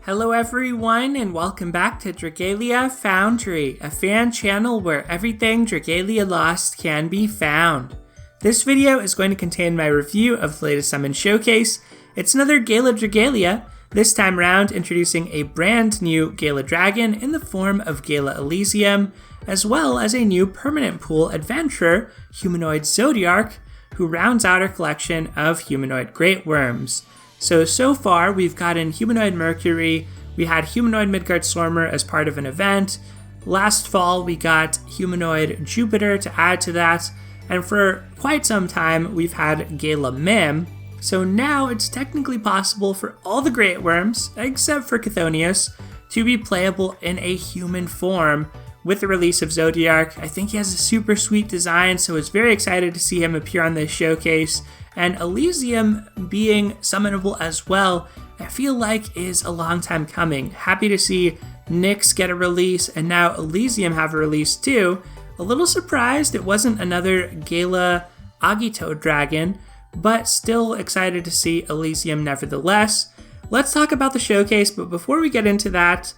Hello everyone and welcome back to Dragalia Foundry, a fan channel where everything Dragalia Lost can be found. This video is going to contain my review of the latest summon showcase. It's another Gala Dragalia, this time round introducing a brand new Gala Dragon in the form of Gala Elysium, as well as a new permanent pool adventurer, Humanoid Zodiark, who rounds out our collection of humanoid great worms. So far we've gotten Humanoid Mercury, we had Humanoid Midgard Stormer as part of an event, last fall we got Humanoid Jupiter to add to that, and for quite some time we've had Gala Mim. So now it's technically possible for all the great worms, except for Chthonius, to be playable in a human form with the release of Zodiark. I think he has a super sweet design, so I was very excited to see him appear on this showcase. And Elysium being summonable as well, I feel like is a long time coming. Happy to see Nyx get a release and now Elysium have a release too. A little surprised it wasn't another Gala Agito dragon, but still excited to see Elysium nevertheless. Let's talk about the showcase, but before we get into that,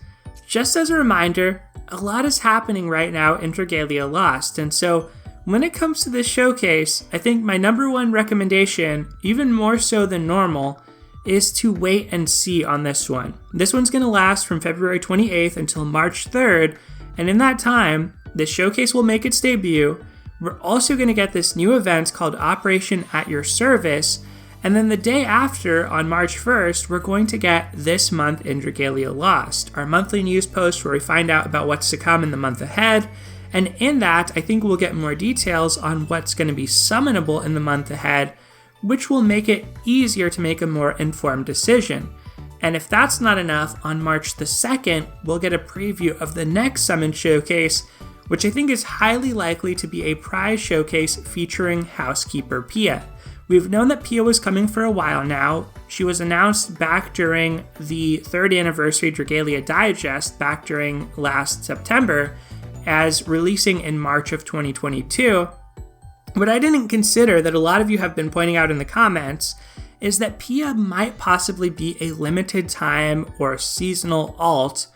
just as a reminder, a lot is happening right now in Dragalia Lost, and so when it comes to this showcase, I think my number one recommendation, even more so than normal, is to wait and see on this one. This one's going to last from February 28th until March 3rd, and in that time, this showcase will make its debut. We're also going to get this new event called Operation at Your Service, and then the day after, on March 1st, we're going to get This Month in Dragalia Lost, our monthly news post where we find out about what's to come in the month ahead. And in that, I think we'll get more details on what's going to be summonable in the month ahead, which will make it easier to make a more informed decision. And if that's not enough, on March the 2nd, we'll get a preview of the next summon showcase, which I think is highly likely to be a prize showcase featuring Housekeeper Pia. We've known that Pia was coming for a while now. She was announced back during the 3rd anniversary Dragalia Digest back during last September, as releasing in March of 2022. What I didn't consider that a lot of you have been pointing out in the comments is that Pia might possibly be a limited time or seasonal alt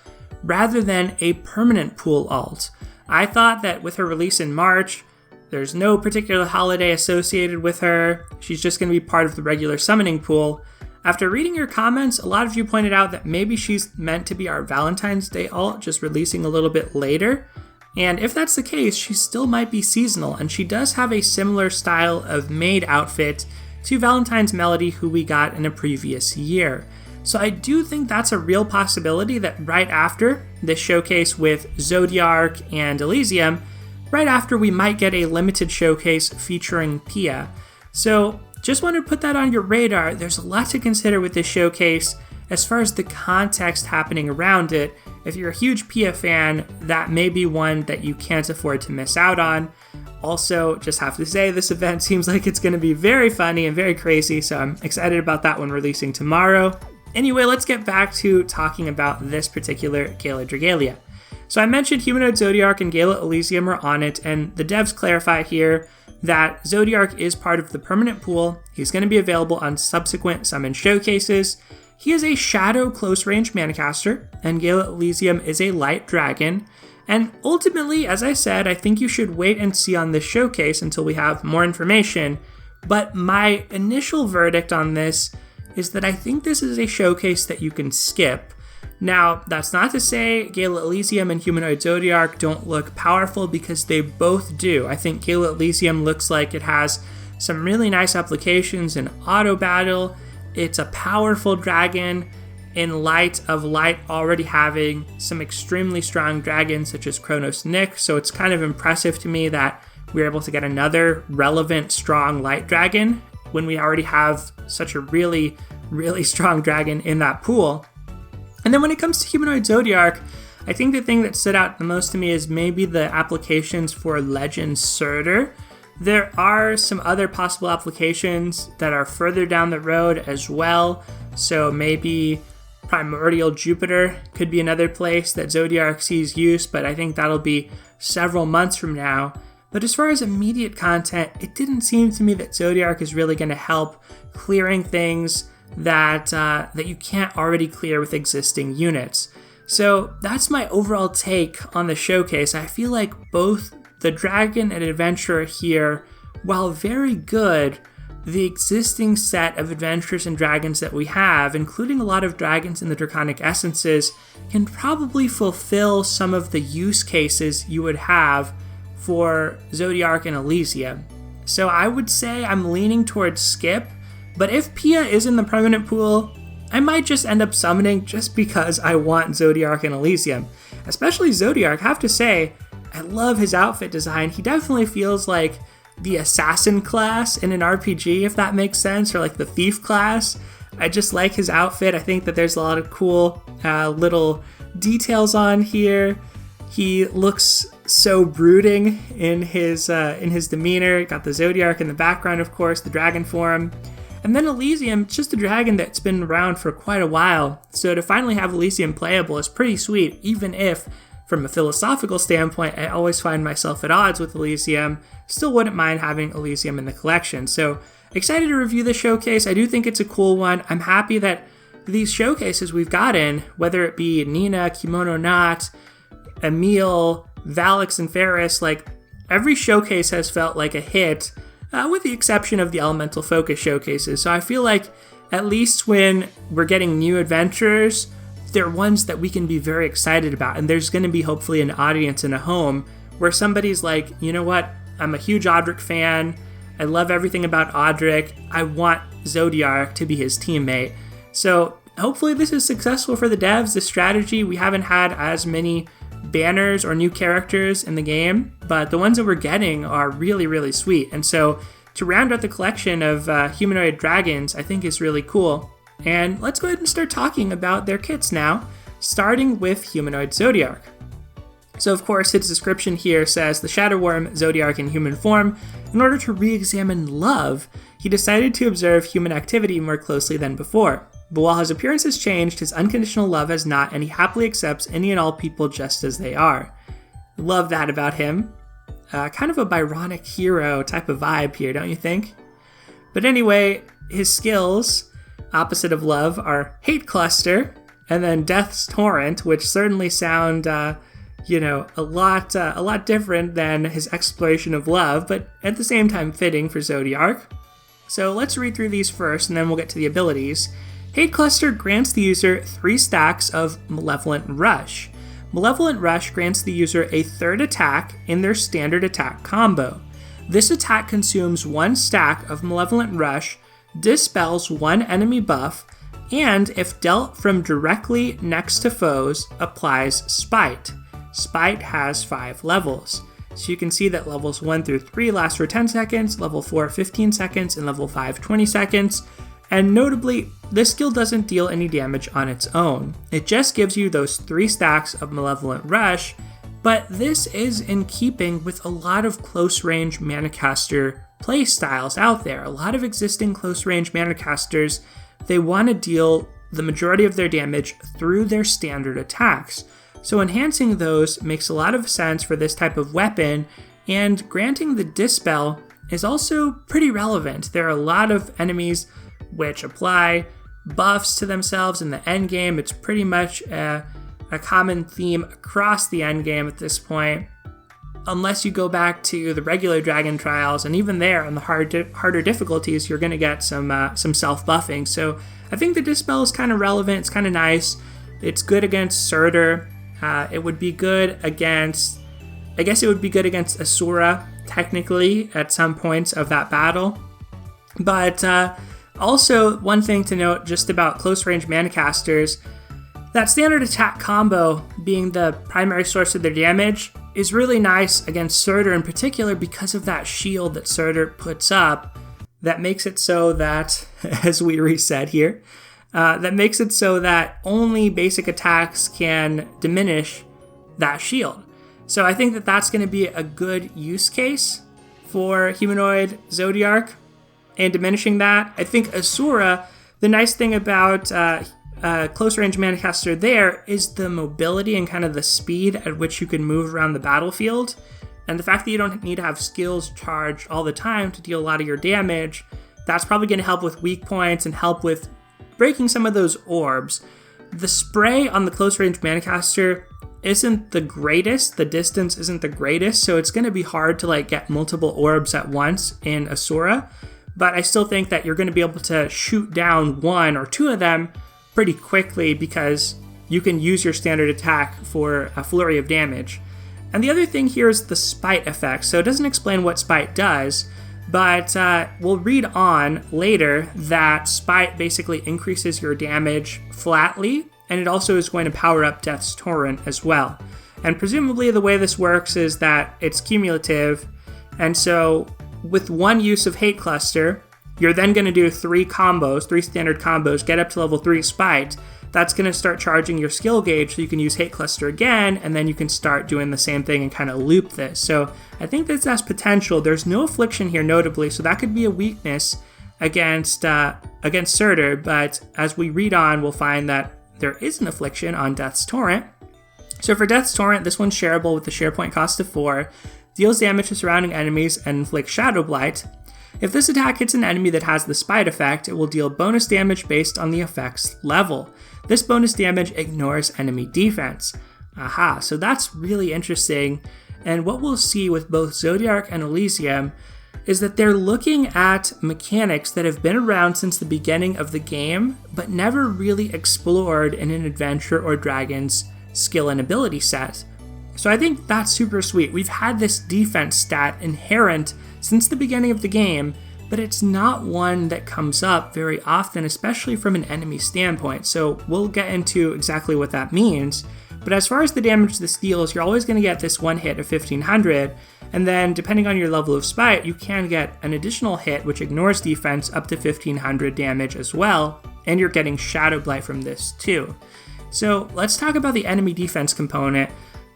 rather than a permanent pool alt. I thought that with her release in March, there's no particular holiday associated with her. She's just going to be part of the regular summoning pool. After reading your comments, a lot of you pointed out that maybe she's meant to be our Valentine's Day alt, just releasing a little bit later. And if that's the case, she still might be seasonal, and she does have a similar style of maid outfit to Valentine's Melody, who we got in a previous year. So I do think that's a real possibility that right after this showcase with Zodiark and Elysium, right after we might get a limited showcase featuring Pia. So just want to put that on your radar. There's a lot to consider with this showcase as far as the context happening around it. If you're a huge Pia fan, that may be one that you can't afford to miss out on. Also, just have to say, this event seems like it's going to be very funny and very crazy, so I'm excited about that one releasing tomorrow. Anyway, let's get back to talking about this particular Gala Dragalia. So I mentioned Humanoid Zodiark and Gala Elysium are on it, and the devs clarify here that Zodiark is part of the permanent pool. He's going to be available on subsequent summon showcases. He is a shadow close-range manacaster, and Gala Elysium is a light dragon. And ultimately, as I said, I think you should wait and see on this showcase until we have more information. But my initial verdict on this is that I think this is a showcase that you can skip. Now, that's not to say Gala Elysium and Humanoid Zodiark don't look powerful, because they both do. I think Gala Elysium looks like it has some really nice applications in auto battle. It's a powerful dragon in light of Light already having some extremely strong dragons such as Kronos Nyx, so it's kind of impressive to me that we're able to get another relevant strong Light dragon when we already have such a really, really strong dragon in that pool. And then when it comes to Humanoid Zodiark, I think the thing that stood out the most to me is maybe the applications for Legend Surtur. There are some other possible applications that are further down the road as well, so maybe Primordial Jupiter could be another place that Zodiark sees use, but I think that'll be several months from now. But as far as immediate content, it didn't seem to me that Zodiark is really going to help clearing things that you can't already clear with existing units. So that's my overall take on the showcase. I feel like both the Dragon and Adventurer here, while very good, the existing set of adventurers and dragons that we have, including a lot of dragons in the Draconic Essences, can probably fulfill some of the use cases you would have for Zodiark and Elysium. So I would say I'm leaning towards skip, but if Pia is in the permanent pool, I might just end up summoning just because I want Zodiark and Elysium. Especially Zodiark, I have to say, I love his outfit design. He definitely feels like the assassin class in an RPG, if that makes sense, or like the thief class. I just like his outfit. I think that there's a lot of cool little details on here. He looks so brooding in his demeanor. Got the Zodiark in the background, of course, the dragon form. And then Elysium, just a dragon that's been around for quite a while. So to finally have Elysium playable is pretty sweet, even if, from a philosophical standpoint, I always find myself at odds with Elysium. Still wouldn't mind having Elysium in the collection. So excited to review the showcase. I do think it's a cool one. I'm happy that these showcases we've gotten, whether it be Nina, Kimono Knot, Emil, Valix, and Ferris, like every showcase has felt like a hit, with the exception of the Elemental Focus showcases. So I feel like at least when we're getting new adventurers, they're ones that we can be very excited about. And there's going to be hopefully an audience in a home where somebody's like, you know what, I'm a huge Audric fan. I love everything about Audric. I want Zodiark to be his teammate. So hopefully this is successful for the devs, this strategy. We haven't had as many banners or new characters in the game, but the ones that we're getting are really, really sweet. And so to round out the collection of humanoid dragons, I think is really cool. And let's go ahead and start talking about their kits now, starting with Humanoid Zodiark. So of course, his description here says, the Shadow Worm Zodiark in human form, in order to re-examine love, he decided to observe human activity more closely than before. But while his appearance has changed, his unconditional love has not, and he happily accepts any and all people just as they are. Love that about him. Kind of a Byronic hero type of vibe here, don't you think? But anyway, his skills, opposite of love, are Hate Cluster, and then Death's Torrent, which certainly sound, a lot different than his exploration of love, but at the same time fitting for Zodiark. So let's read through these first, and then we'll get to the abilities. Hate Cluster grants the user 3 stacks of Malevolent Rush. Malevolent Rush grants the user a third attack in their standard attack combo. This attack consumes 1 stack of Malevolent Rush, dispels 1 enemy buff, and if dealt from directly next to foes, applies Spite. Spite has 5 levels. So you can see that levels 1 through 3 last for 10 seconds, level 4 15 seconds, and level 5 20 seconds. And notably, this skill doesn't deal any damage on its own. It just gives you those 3 stacks of Malevolent Rush, but this is in keeping with a lot of close-range Manicaster playstyles out there. A lot of existing close-range Manicasters, they want to deal the majority of their damage through their standard attacks. So enhancing those makes a lot of sense for this type of weapon, and granting the Dispel is also pretty relevant. There are a lot of enemies which apply buffs to themselves in the endgame. It's pretty much a common theme across the endgame at this point, unless you go back to the regular Dragon Trials, and even there on the harder difficulties, you're going to get some self-buffing. So I think the Dispel is kind of relevant. It's kind of nice. It's good against Surtur. It would be good against, I guess it would be good against Asura, technically, at some points of that battle. But also, one thing to note just about close-range Manicasters, that standard attack combo being the primary source of their damage is really nice against Surtur in particular because of that shield that Surtur puts up that makes it so that, as we reset here, that makes it so that only basic attacks can diminish that shield. So I think that that's going to be a good use case for Humanoid Zodiark and diminishing that. I think Asura, the nice thing about close range Manicaster there is the mobility and kind of the speed at which you can move around the battlefield. And the fact that you don't need to have skills charged all the time to deal a lot of your damage, that's probably going to help with weak points and help with breaking some of those orbs. The spray on the close range Manicaster isn't the greatest, the distance isn't the greatest, so it's going to be hard to like get multiple orbs at once in Asura, but I still think that you're going to be able to shoot down one or two of them pretty quickly because you can use your standard attack for a flurry of damage. And the other thing here is the spite effect, so it doesn't explain what spite does, but we'll read on later that spite basically increases your damage flatly, and it also is going to power up Death's Torrent as well. And presumably the way this works is that it's cumulative, and so with one use of Hate Cluster, you're then going to do three standard combos, get up to level 3 spite. That's going to start charging your skill gauge so you can use Hate Cluster again, and then you can start doing the same thing and kind of loop this. So I think this has potential. There's no affliction here notably, so that could be a weakness against Surtur, but as we read on, we'll find that there is an affliction on Death's Torrent. So for Death's Torrent, this one's shareable with the share point cost of 4, deals damage to surrounding enemies and inflicts Shadow Blight. If this attack hits an enemy that has the spite effect, it will deal bonus damage based on the effect's level. This bonus damage ignores enemy defense. Aha, so that's really interesting. And what we'll see with both Zodiark and Elysium is that they're looking at mechanics that have been around since the beginning of the game, but never really explored in an Adventure or Dragon's skill and ability set. So I think that's super sweet. We've had this defense stat inherent since the beginning of the game, but it's not one that comes up very often, especially from an enemy standpoint. So we'll get into exactly what that means. But as far as the damage this deals, you're always going to get this one hit of 1500, and then depending on your level of spite, you can get an additional hit which ignores defense up to 1500 damage as well, and you're getting Shadow Blight from this too. So let's talk about the enemy defense component.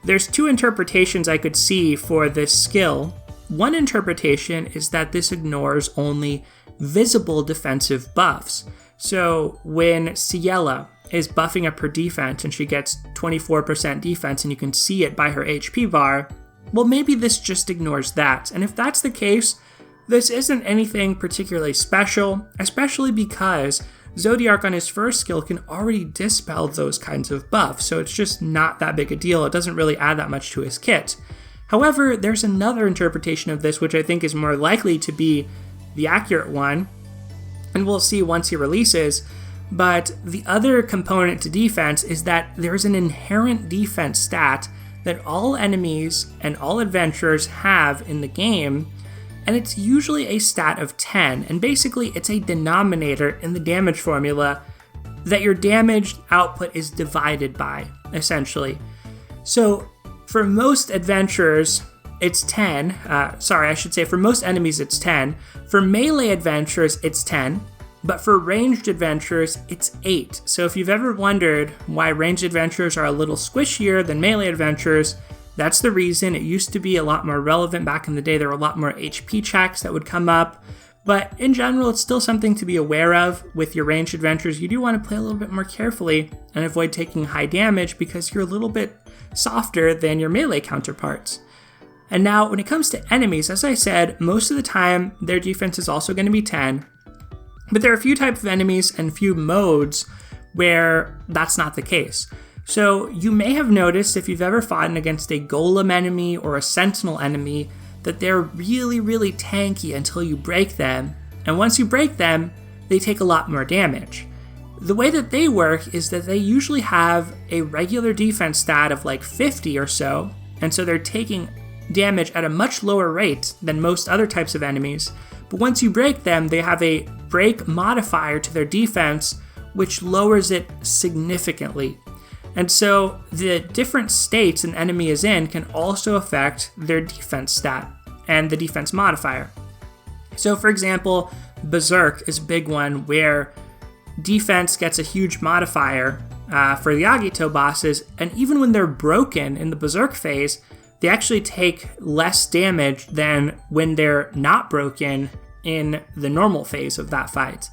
There's two interpretations I could see for this skill. One interpretation is that this ignores only visible defensive buffs. So when Ciela is buffing up her defense and she gets 24% defense and you can see it by her HP bar, well, maybe this just ignores that. And if that's the case, this isn't anything particularly special, especially because Zodiark on his first skill can already dispel those kinds of buffs, so it's just not that big a deal. It doesn't really add that much to his kit. However, there's another interpretation of this which I think is more likely to be the accurate one, and we'll see once he releases. But the other component to defense is that there's an inherent defense stat that all enemies and all adventurers have in the game, and it's usually a stat of 10, and basically it's a denominator in the damage formula that your damage output is divided by, essentially. So for most adventurers, it's 10. For most enemies, it's 10. For melee adventurers, it's 10. But for ranged adventurers, it's 8. So if you've ever wondered why ranged adventurers are a little squishier than melee adventurers, that's the reason. It used to be a lot more relevant back in the day. There were a lot more HP checks that would come up. But in general, it's still something to be aware of with your ranged adventurers. You do want to play a little bit more carefully and avoid taking high damage because you're a little bit softer than your melee counterparts. And now, when it comes to enemies, as I said, most of the time, their defense is also going to be 10. But there are a few types of enemies and few modes where that's not the case. So you may have noticed if you've ever fought against a golem enemy or a sentinel enemy that they're really, really tanky until you break them. And once you break them, they take a lot more damage. The way that they work is that they usually have a regular defense stat of like 50 or so, and so they're taking damage at a much lower rate than most other types of enemies. But once you break them, they have a break modifier to their defense, which lowers it significantly. And so the different states an enemy is in can also affect their defense stat and the defense modifier. So for example, Berserk is a big one where defense gets a huge modifier for the Agito bosses, and even when they're broken in the Berserk phase, they actually take less damage than when they're not broken in the normal phase of that fight.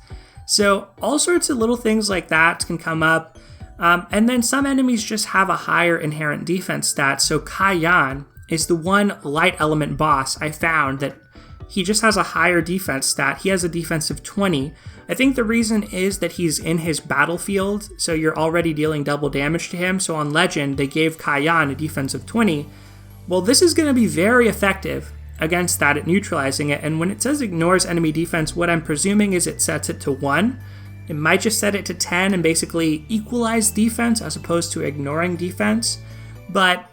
So all sorts of little things like that can come up. And then some enemies just have a higher inherent defense stat. So Kayan is the one light element boss I found that he just has a higher defense stat. He has a defense of 20. I think the reason is that he's in his battlefield, so you're already dealing double damage to him. So on Legend, they gave Kaiyan a defense of 20. Well, this is going to be very effective against that at neutralizing it. And when it says ignores enemy defense, what I'm presuming is it sets it to 1. It might just set it to 10 and basically equalize defense as opposed to ignoring defense. But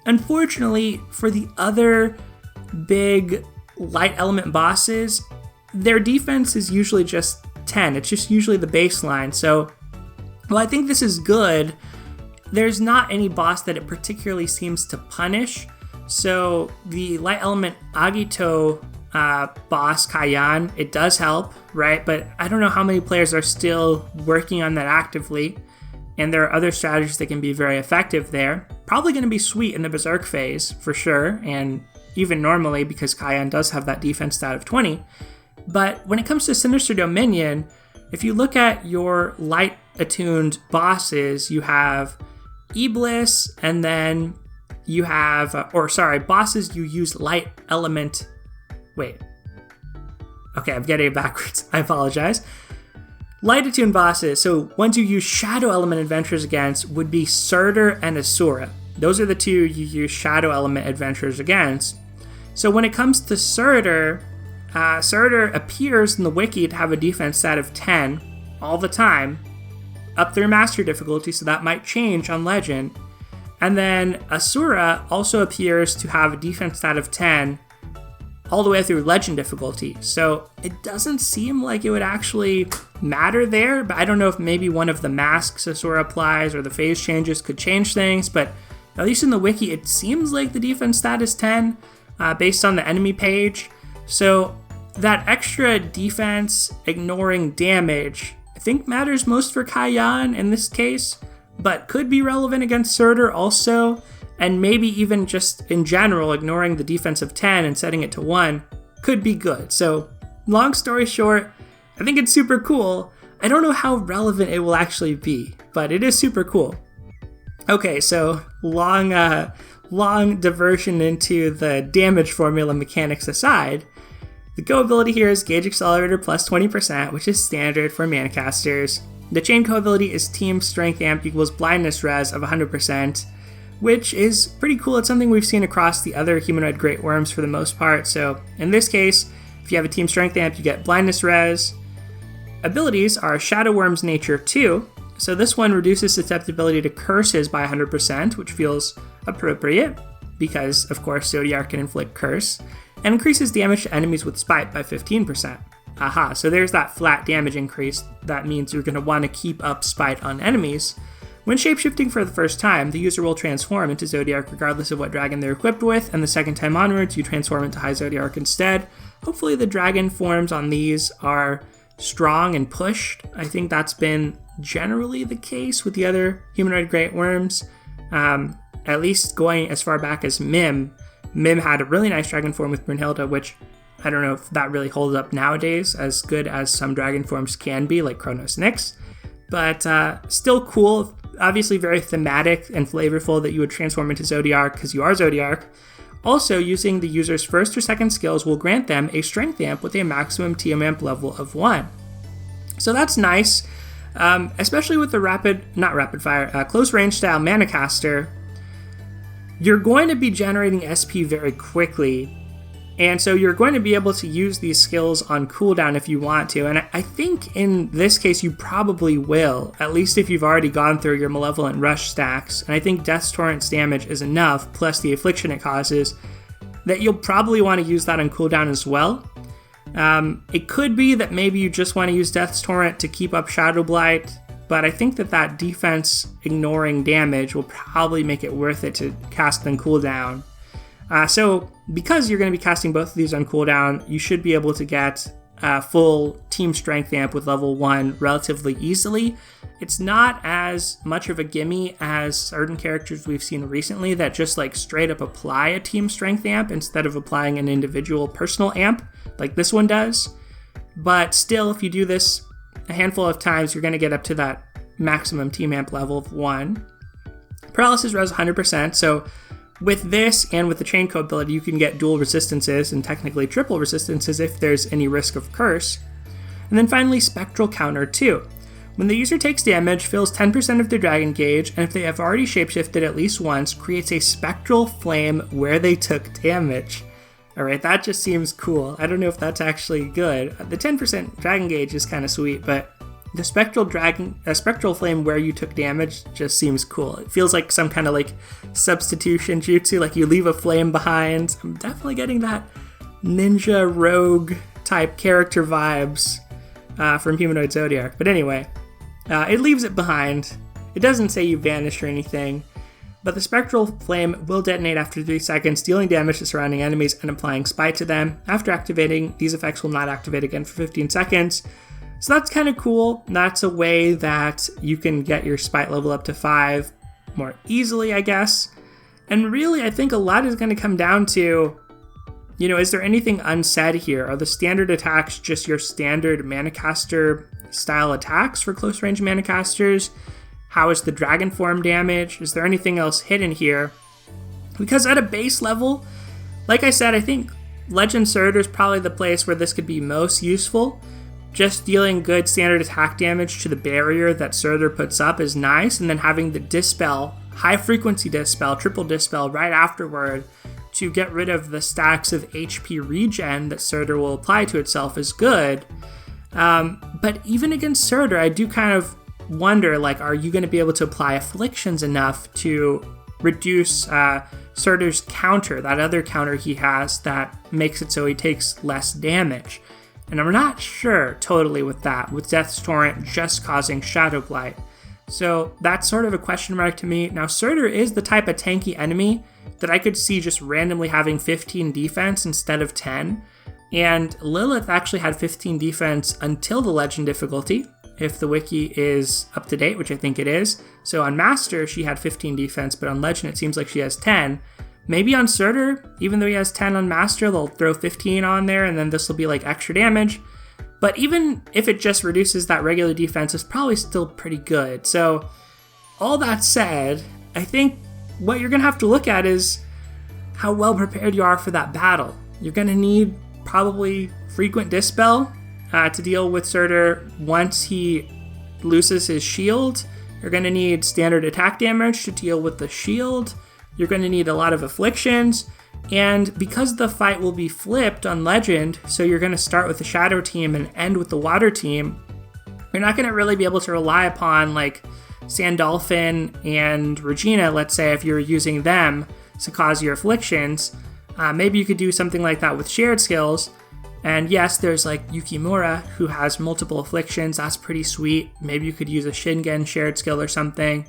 unfortunately, for the other big light element bosses, their defense is usually just 10. It's just usually the baseline. So, well, I think this is good. There's not any boss that it particularly seems to punish. So the light element Agito boss, Kaiyan, it does help, right? But I don't know how many players are still working on that actively. And there are other strategies that can be very effective there. Probably going to be sweet in the Berserk phase, for sure. And even normally, because Kaiyan does have that defense stat of 20. But when it comes to Sinister Dominion, if you look at your light attuned bosses, you have Iblis, and then you have, bosses you use light element. Wait. Okay, I'm getting it backwards. I apologize. Light attuned bosses, so ones you use shadow element adventures against, would be Surtur and Asura. Those are the two you use shadow element adventures against. So when it comes to Surtur, Surtur appears in the wiki to have a defense stat of 10 all the time, up through master difficulty, so that might change on Legend. And then Asura also appears to have a defense stat of 10 all the way through Legend difficulty. So it doesn't seem like it would actually matter there, but I don't know if maybe one of the masks Asura applies or the phase changes could change things, but at least in the wiki, it seems like the defense stat is 10 based on the enemy page. So that extra defense ignoring damage, I think matters most for Kaiyan in this case, but could be relevant against Surtur also, and maybe even just in general, ignoring the defense of 10 and setting it to 1 could be good. So long story short, I think it's super cool. I don't know how relevant it will actually be, but it is super cool. Okay, so long diversion into the damage formula mechanics aside, the go ability here is Gauge Accelerator plus 20%, which is standard for Manacasters. The chain co ability is Team Strength Amp equals Blindness Res of 100%, which is pretty cool. It's something we've seen across the other Humanoid Great Worms for the most part. So in this case, if you have a Team Strength Amp, you get Blindness Res. Abilities are Shadow Worm's Nature 2. So this one reduces susceptibility to curses by 100%, which feels appropriate because, of course, Zodiark can inflict curse, and increases damage to enemies with Spite by 15%. Aha, so there's that flat damage increase. That means you're going to want to keep up Spite on enemies. When shapeshifting for the first time, the user will transform into Zodiark regardless of what dragon they're equipped with, and the second time onwards, you transform into High Zodiark instead. Hopefully the dragon forms on these are strong and pushed. I think that's been generally the case with the other Humanoid Great Worms, at least going as far back as Mim. Mim had a really nice dragon form with Brunhilde, which I don't know if that really holds up nowadays as good as some dragon forms can be, like Kronos Nyx, but still cool. Obviously very thematic and flavorful that you would transform into Zodiark because you are Zodiark. Also, using the user's first or second skills will grant them a Strength Amp with a maximum TM Amp level of 1. So that's nice, especially with the close range style Manacaster. You're going to be generating SP very quickly, and so you're going to be able to use these skills on cooldown if you want to, and I think in this case you probably will, at least if you've already gone through your Malevolent Rush stacks, and I think Death's Torrent's damage is enough, plus the affliction it causes, that you'll probably want to use that on cooldown as well. It could be that maybe you just want to use Death's Torrent to keep up Shadow Blight, but I think that defense ignoring damage will probably make it worth it to cast on cooldown. So because you're going to be casting both of these on cooldown, you should be able to get full Team Strength Amp with level 1 relatively easily. It's not as much of a gimme as certain characters we've seen recently that just like straight up apply a Team Strength Amp instead of applying an individual personal amp like this one does. But still, if you do this a handful of times, you're going to get up to that maximum Team Amp level of 1. Paralysis res 100%, so with this and with the chain code ability, you can get dual resistances and technically triple resistances if there's any risk of curse. And then finally, Spectral Counter 2. When the user takes damage, fills 10% of their dragon gauge, and if they have already shapeshifted at least once, creates a spectral flame where they took damage. Alright, that just seems cool. I don't know if that's actually good. The 10% dragon gauge is kind of sweet, but the spectral flame where you took damage just seems cool. It feels like some kind of like substitution jutsu, like you leave a flame behind. I'm definitely getting that ninja rogue type character vibes from Humanoid Zodiark. But anyway, it leaves it behind. It doesn't say you vanish or anything. But the spectral flame will detonate after 3 seconds, dealing damage to surrounding enemies and applying spite to them. After activating, these effects will not activate again for 15 seconds. So that's kind of cool. That's a way that you can get your spite level up to 5 more easily, I guess. And really, I think a lot is going to come down to, is there anything unsaid here? Are the standard attacks just your standard Manicaster style attacks for close range Manicasters? How is the dragon form damage? Is there anything else hidden here? Because at a base level, like I said, I think Legend Surtur is probably the place where this could be most useful. Just dealing good standard attack damage to the barrier that Surtur puts up is nice, and then having the Dispel, high frequency Dispel, triple Dispel right afterward to get rid of the stacks of HP regen that Surtur will apply to itself is good. But even against Surtur, I do kind of wonder, like, are you going to be able to apply afflictions enough to reduce Surtur's counter, that other counter he has that makes it so he takes less damage? And I'm not sure totally with that, with Death's Torrent just causing Shadow Blight. So that's sort of a question mark to me. Now, Surtur is the type of tanky enemy that I could see just randomly having 15 defense instead of 10. And Lilith actually had 15 defense until the Legend difficulty, if the wiki is up to date, which I think it is. So on Master, she had 15 defense, but on Legend, it seems like she has 10. Maybe on Surtur, even though he has 10 on Master, they'll throw 15 on there, and then this will be like extra damage. But even if it just reduces that regular defense, it's probably still pretty good. So all that said, I think what you're going to have to look at is how well prepared you are for that battle. You're going to need probably frequent Dispel to deal with Surtur once he loses his shield. You're going to need standard attack damage to deal with the shield. You're going to need a lot of afflictions. And because the fight will be flipped on Legend, so you're going to start with the Shadow team and end with the Water team, you're not going to really be able to rely upon like Sandalphon and Regina, let's say, if you're using them to cause your afflictions. Maybe you could do something like that with shared skills. And yes, there's like Yukimura, who has multiple afflictions. That's pretty sweet. Maybe you could use a Shingen shared skill or something.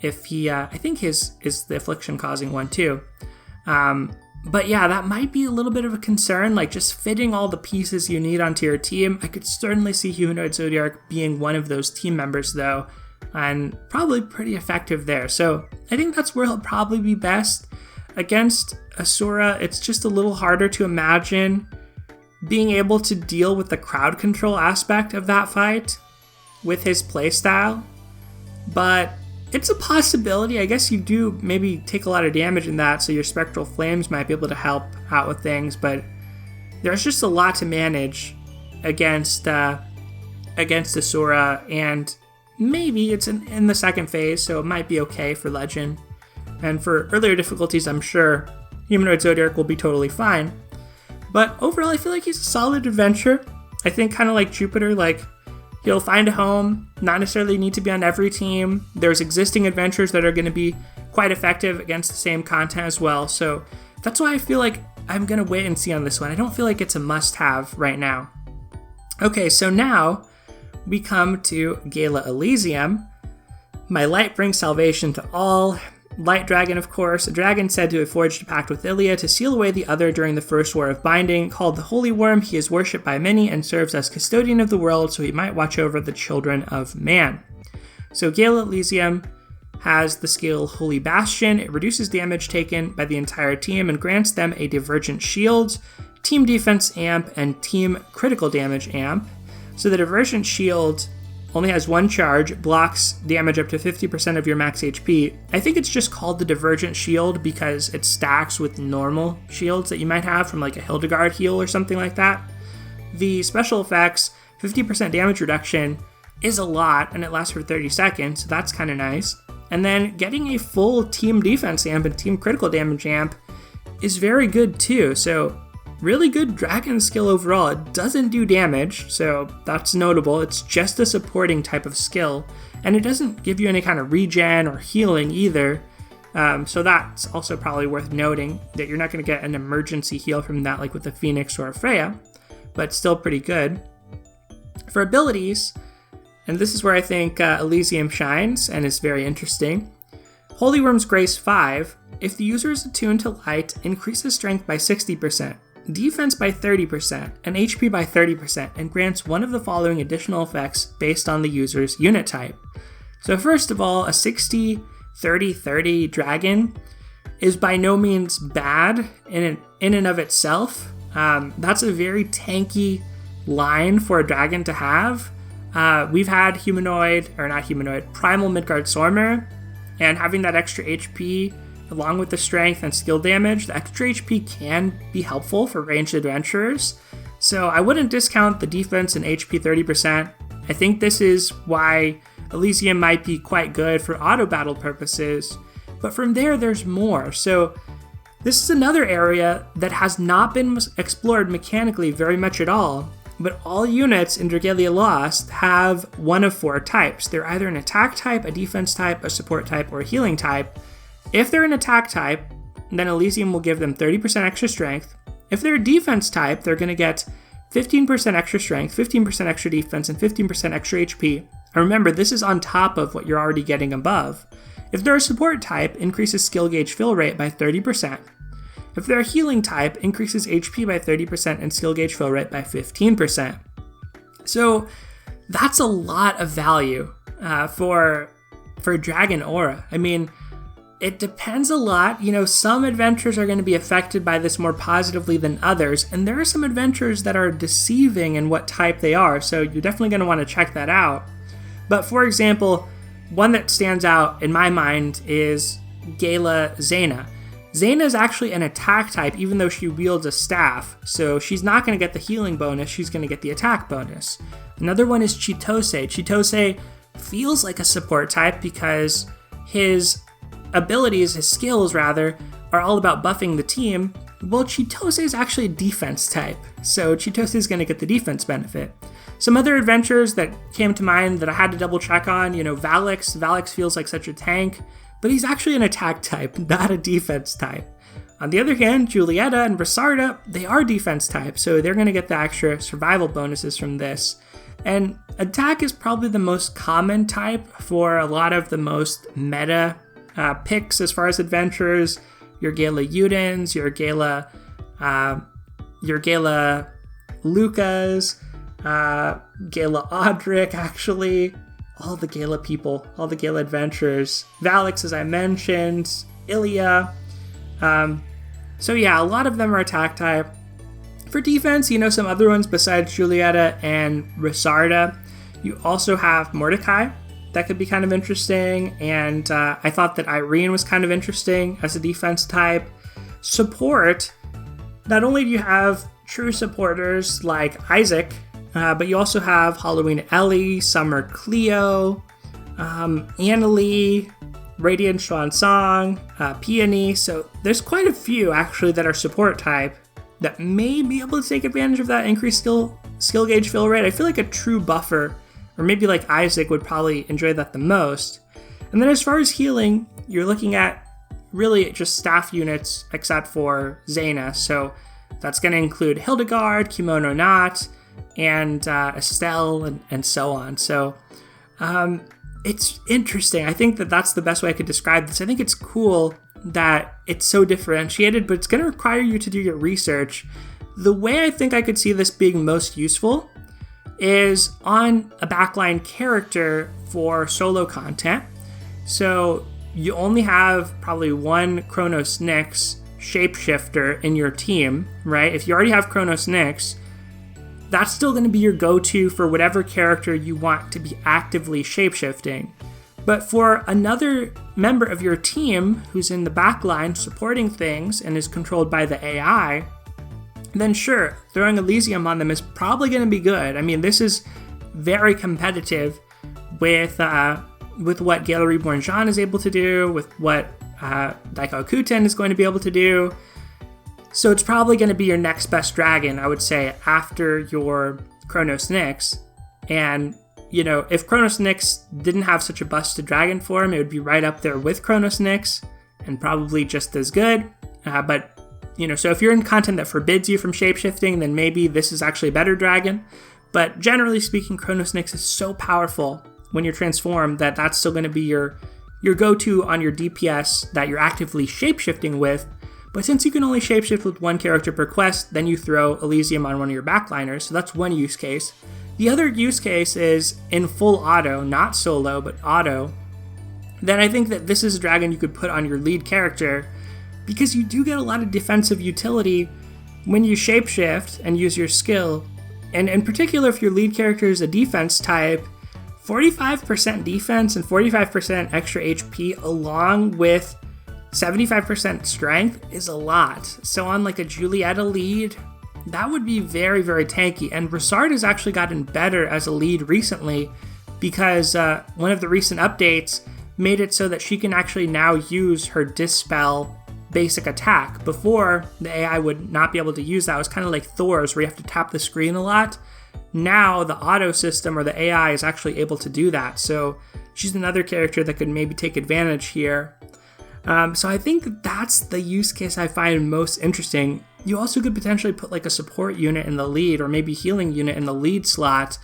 If he, I think his is the affliction causing one too. But yeah, that might be a little bit of a concern, like just fitting all the pieces you need onto your team. I could certainly see Humanoid Zodiark being one of those team members though, and probably pretty effective there. So I think that's where he'll probably be best. Against Asura, it's just a little harder to imagine being able to deal with the crowd control aspect of that fight with his playstyle. But it's a possibility. I guess you do maybe take a lot of damage in that, so your Spectral Flames might be able to help out with things, but there's just a lot to manage against Asura, and maybe it's in the second phase, so it might be okay for Legend. And for earlier difficulties, I'm sure Humanoid Zodiark will be totally fine. But overall, I feel like he's a solid adventure. I think kind of like Jupiter, like he'll find a home, not necessarily need to be on every team. There's existing adventures that are going to be quite effective against the same content as well. So that's why I feel like I'm going to wait and see on this one. I don't feel like it's a must-have right now. Okay, so now we come to Gala Elysium. My light brings salvation to all. Light dragon, of course, a dragon said to have forged a pact with Ilia to seal away the other during the first war of binding. Called the Holy Worm, he is worshipped by many and serves as custodian of the world, so he might watch over the children of man. So Gala Elysium has the skill Holy Bastion. It reduces damage taken by the entire team and grants them a Divergent Shield, Team Defense Amp, and Team Critical Damage Amp. So the Divergent Shield only has one charge, blocks damage up to 50% of your max HP. I think it's just called the Divergent Shield because it stacks with normal shields that you might have from like a Hildegard heal or something like that. The special effects, 50% damage reduction, is a lot, and it lasts for 30 seconds, so that's kind of nice. And then getting a full team defense amp and team critical damage amp is very good too, so really good dragon skill overall. It doesn't do damage, so that's notable. It's just a supporting type of skill, and it doesn't give you any kind of regen or healing either. So that's also probably worth noting, that you're not going to get an emergency heal from that like with a Phoenix or a Freya, but still pretty good. For abilities, and this is where I think Elysium shines and is very interesting. Holy Worm's Grace 5, if the user is attuned to light, increases strength by 60%. Defense by 30%, and HP by 30%, and grants one of the following additional effects based on the user's unit type. So first of all, a 60-30-30 dragon is by no means bad in and of itself. That's a very tanky line for a dragon to have. We've had Primal Midgard Stormer, and having that extra HP along with the strength and skill damage, the extra HP can be helpful for ranged adventurers. So I wouldn't discount the defense and HP 30%. I think this is why Elysium might be quite good for auto battle purposes, but from there's more. So this is another area that has not been explored mechanically very much at all, but all units in Dragalia Lost have one of 4 types. They're either an attack type, a defense type, a support type, or a healing type. If they're an attack type, then Elysium will give them 30% extra strength. If they're a defense type, they're going to get 15% extra strength, 15% extra defense, and 15% extra HP. And remember, this is on top of what you're already getting above. If they're a support type, increases skill gauge fill rate by 30%. If they're a healing type, increases HP by 30% and skill gauge fill rate by 15%. So that's a lot of value for Dragon Aura. I mean, it depends a lot. Some adventures are going to be affected by this more positively than others, and there are some adventures that are deceiving in what type they are, so you're definitely going to want to check that out. But for example, one that stands out in my mind is Gala Xena. Xena is actually an attack type, even though she wields a staff, so she's not going to get the healing bonus, she's going to get the attack bonus. Another one is Chitose. Chitose feels like a support type because his skills are all about buffing the team. Well, Chitose is actually a defense type, so Chitose is going to get the defense benefit. Some other adventures that came to mind that I had to double check on, Valix. Valix feels like such a tank, but he's actually an attack type, not a defense type. On the other hand, Julieta and Rosarda, they are defense type, so they're going to get the extra survival bonuses from this. And attack is probably the most common type for a lot of the most meta picks as far as adventurers. Your Gala Udens, your Gala Lucas, Gala Audric, actually. All the Gala people, all the Gala adventurers. Valix, as I mentioned, Ilya. So yeah, a lot of them are attack type. For defense, some other ones besides Julieta and Rosarda. You also have Mordecai. That could be kind of interesting, and I thought that Irene was kind of interesting as a defense type. Support, not only do you have true supporters like Isaac, but you also have Halloween Ellie, Summer Cleo, Annalie, Radiant Swansong, Peony, so there's quite a few actually that are support type that may be able to take advantage of that increased skill gauge fill rate. I feel like a true buffer, or maybe like Isaac, would probably enjoy that the most. And then as far as healing, you're looking at really just staff units except for Xena. So that's going to include Hildegard, Kimono Knot, and Estelle, and so on. So it's interesting. I think that that's the best way I could describe this. I think it's cool that it's so differentiated, but it's going to require you to do your research. The way I think I could see this being most useful is on a backline character for solo content. So you only have probably one Chronos Nyx shapeshifter in your team, right? If you already have Chronos Nyx, that's still going to be your go-to for whatever character you want to be actively shapeshifting. But for another member of your team who's in the back line supporting things and is controlled by the AI, then sure, throwing Elysium on them is probably going to be good. I mean, this is very competitive with what Gala Reborn Jean is able to do, with what Daiko Kuten is going to be able to do. So it's probably going to be your next best dragon, I would say, after your Chronos Nyx. And, you know, if Chronos Nyx didn't have such a busted dragon form, it would be right up there with Chronos Nyx and probably just as good. But, you know, so if you're in content that forbids you from shapeshifting, then maybe this is actually a better dragon. But generally speaking, Chronos Nyx is so powerful when you're transformed that that's still going to be your go-to on your DPS that you're actively shapeshifting with. But since you can only shapeshift with one character per quest, then you throw Elysium on one of your backliners, so that's one use case. The other use case is in full auto, not solo, but auto. Then I think that this is a dragon you could put on your lead character, because you do get a lot of defensive utility when you shapeshift and use your skill. And in particular, if your lead character is a defense type, 45% defense and 45% extra HP along with 75% strength is a lot. So on like a Julietta lead, that would be very, very tanky. And Rosard has actually gotten better as a lead recently because one of the recent updates made it so that she can actually now use her Dispel basic attack. Before, the AI would not be able to use that. It was kind of like Thor's where you have to tap the screen a lot. Now the auto system or the AI is actually able to do that. So she's another character that could maybe take advantage here. So I think that's the use case I find most interesting. You also could potentially put like a support unit in the lead or maybe healing unit in the lead slot,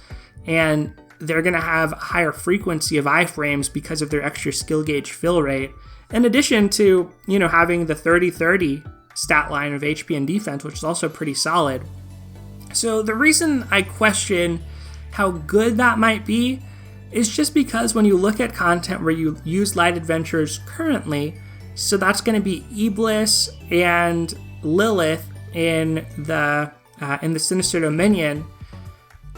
and they're going to have a higher frequency of iframes because of their extra skill gauge fill rate, in addition to, you know, having the 30-30 stat line of HP and defense, which is also pretty solid. So the reason I question how good that might be is just because when you look at content where you use light adventures currently, so that's going to be Iblis and Lilith in the Sinister Dominion.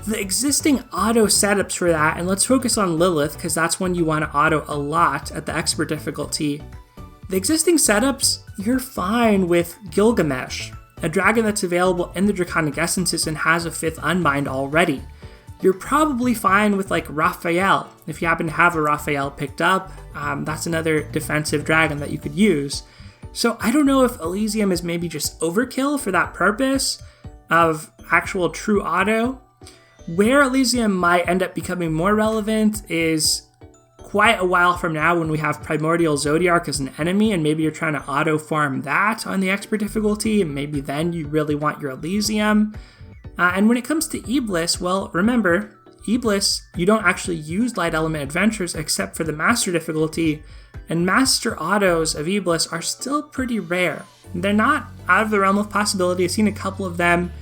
The existing auto setups for that, and let's focus on Lilith because that's one you want to auto a lot at the expert difficulty. The existing setups, you're fine with Gilgamesh, a dragon that's available in the Draconic Essences and has a 5th Unbind already. You're probably fine with like Raphael. If you happen to have a Raphael picked up, that's another defensive dragon that you could use. So I don't know if Elysium is maybe just overkill for that purpose of actual true auto. Where Elysium might end up becoming more relevant is quite a while from now when we have Primordial Zodiark as an enemy and maybe you're trying to auto farm that on the expert difficulty, and maybe then you really want your Elysium. And when it comes to Iblis, well, remember, Iblis, you don't actually use Light Element Adventures except for the Master difficulty, and Master autos of Iblis are still pretty rare. They're not out of the realm of possibility. I've seen a couple of them,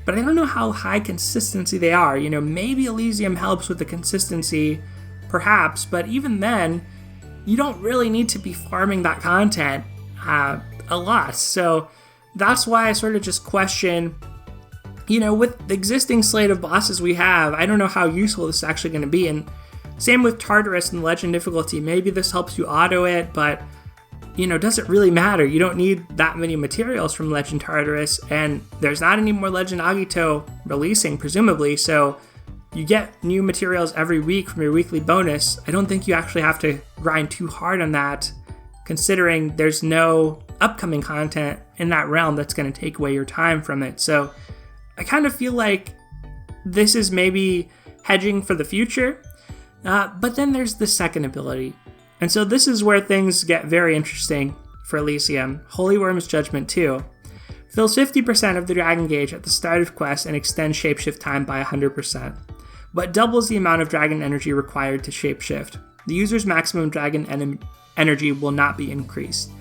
but I don't know how high consistency they are. You know, maybe Elysium helps with the consistency, perhaps, but even then, you don't really need to be farming that content a lot. So that's why I sort of just question, you know, with the existing slate of bosses we have, I don't know how useful this is actually going to be. And same with Tartarus and the Legend difficulty. Maybe this helps you auto it, but, you know, does it really matter? You don't need that many materials from Legend Tartarus, and there's not any more Legend Agito releasing, presumably, so you get new materials every week from your weekly bonus. I don't think you actually have to grind too hard on that, considering there's no upcoming content in that realm that's going to take away your time from it. So I kind of feel like this is maybe hedging for the future, but then there's the second ability. And so this is where things get very interesting for Elysium. Holy Worm's Judgment 2 fills 50% of the dragon gauge at the start of quest and extends shapeshift time by 100%, but doubles the amount of dragon energy required to shapeshift. The user's maximum dragon energy will not be increased.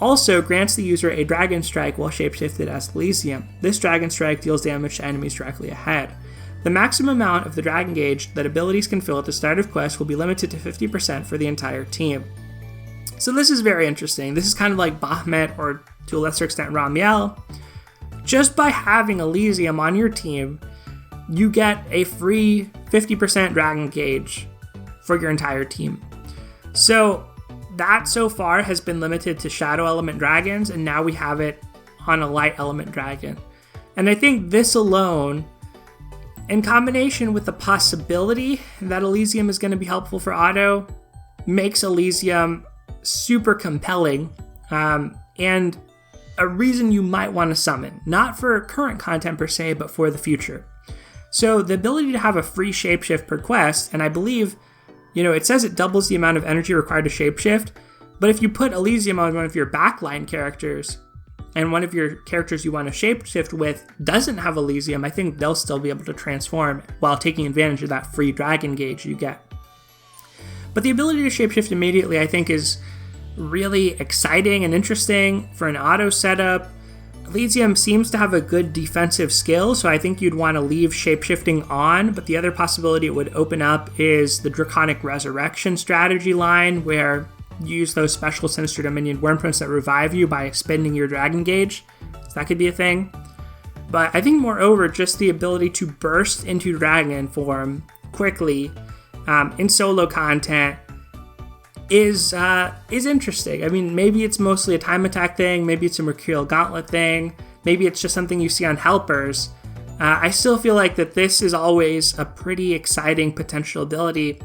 Also grants the user a Dragon Strike while shapeshifted as Elysium. This Dragon Strike deals damage to enemies directly ahead. The maximum amount of the Dragon Gauge that abilities can fill at the start of quest will be limited to 50% for the entire team. So this is very interesting. This is kind of like Bahamut, or to a lesser extent Ramiel. Just by having Elysium on your team, you get a free 50% Dragon Gauge for your entire team. So that so far has been limited to Shadow Element Dragons, and now we have it on a Light Element Dragon. And I think this alone, in combination with the possibility that Elysium is going to be helpful for auto, makes Elysium super compelling, and a reason you might want to summon. Not for current content per se, but for the future. So the ability to have a free shapeshift per quest, and I believe, it says it doubles the amount of energy required to shapeshift, but if you put Elysium on one of your backline characters, and one of your characters you want to shapeshift with doesn't have Elysium, I think they'll still be able to transform while taking advantage of that free Dragon Gauge you get. But the ability to shapeshift immediately, I think, is really exciting and interesting for an auto setup. Elysium seems to have a good defensive skill, so I think you'd want to leave shapeshifting on, but the other possibility it would open up is the Draconic Resurrection strategy line, where you use those special Sinister Dominion Worm Prints that revive you by spending your Dragon Gauge. So that could be a thing. But I think moreover, just the ability to burst into Dragon form quickly in solo content is interesting. I mean, maybe it's mostly a time attack thing, maybe it's a Mercurial Gauntlet thing, maybe it's just something you see on helpers. I still feel like that this is always a pretty exciting potential ability.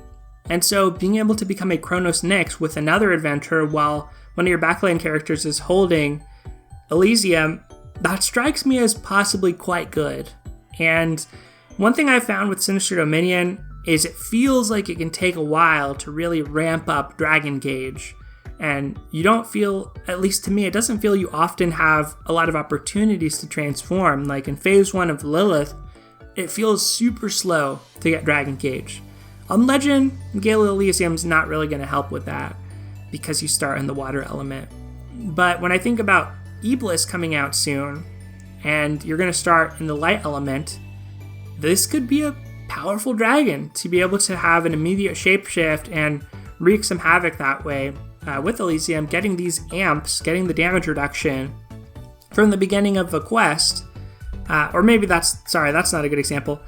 And so being able to become a Chronos Nyx with another adventure while one of your backline characters is holding Elysium, that strikes me as possibly quite good. And one thing I've found with Sinister Dominion is it feels like it can take a while to really ramp up Dragon Gauge. And you don't feel, at least to me, it doesn't feel you often have a lot of opportunities to transform. Like in Phase 1 of Lilith, it feels super slow to get Dragon Gauge. On Legend, Gala Elysium's not really going to help with that because you start in the water element. But when I think about Iblis coming out soon, and you're going to start in the light element, this could be a powerful dragon to be able to have an immediate shapeshift and wreak some havoc that way. With Elysium, getting these amps, getting the damage reduction from the beginning of a quest, or maybe that's not a good example.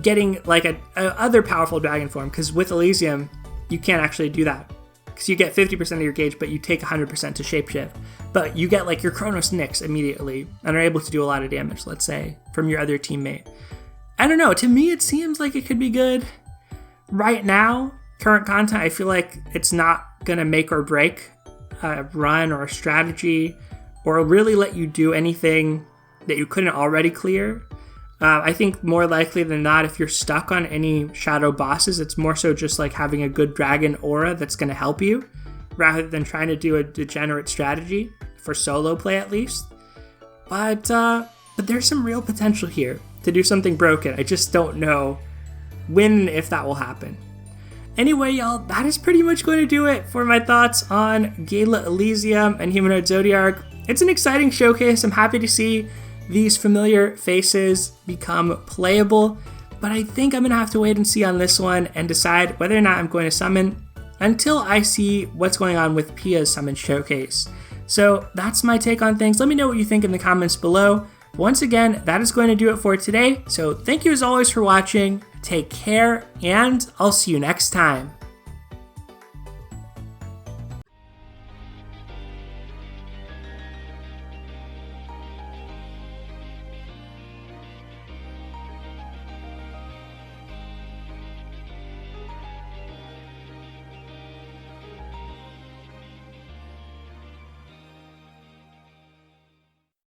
Getting like a other powerful dragon form, because with Elysium, you can't actually do that. Because you get 50% of your gauge, but you take 100% to shapeshift. But you get like your Chronos Nyx immediately, and are able to do a lot of damage, let's say, from your other teammate. I don't know, to me it seems like it could be good. Right now, current content, I feel like it's not gonna make or break a run or a strategy, or really let you do anything that you couldn't already clear. I think more likely than not, if you're stuck on any shadow bosses, it's more so just like having a good dragon aura that's gonna help you, rather than trying to do a degenerate strategy, for solo play at least. But there's some real potential here to do something broken. I just don't know when and if that will happen. Anyway, y'all, that is pretty much going to do it for my thoughts on Gala Elysium and Humanoid Zodiark. It's an exciting showcase. I'm happy to see these familiar faces become playable, but I think I'm going to have to wait and see on this one and decide whether or not I'm going to summon until I see what's going on with Pia's summon showcase. So that's my take on things. Let me know what you think in the comments below. Once again, that is going to do it for today. So thank you as always for watching. Take care, and I'll see you next time.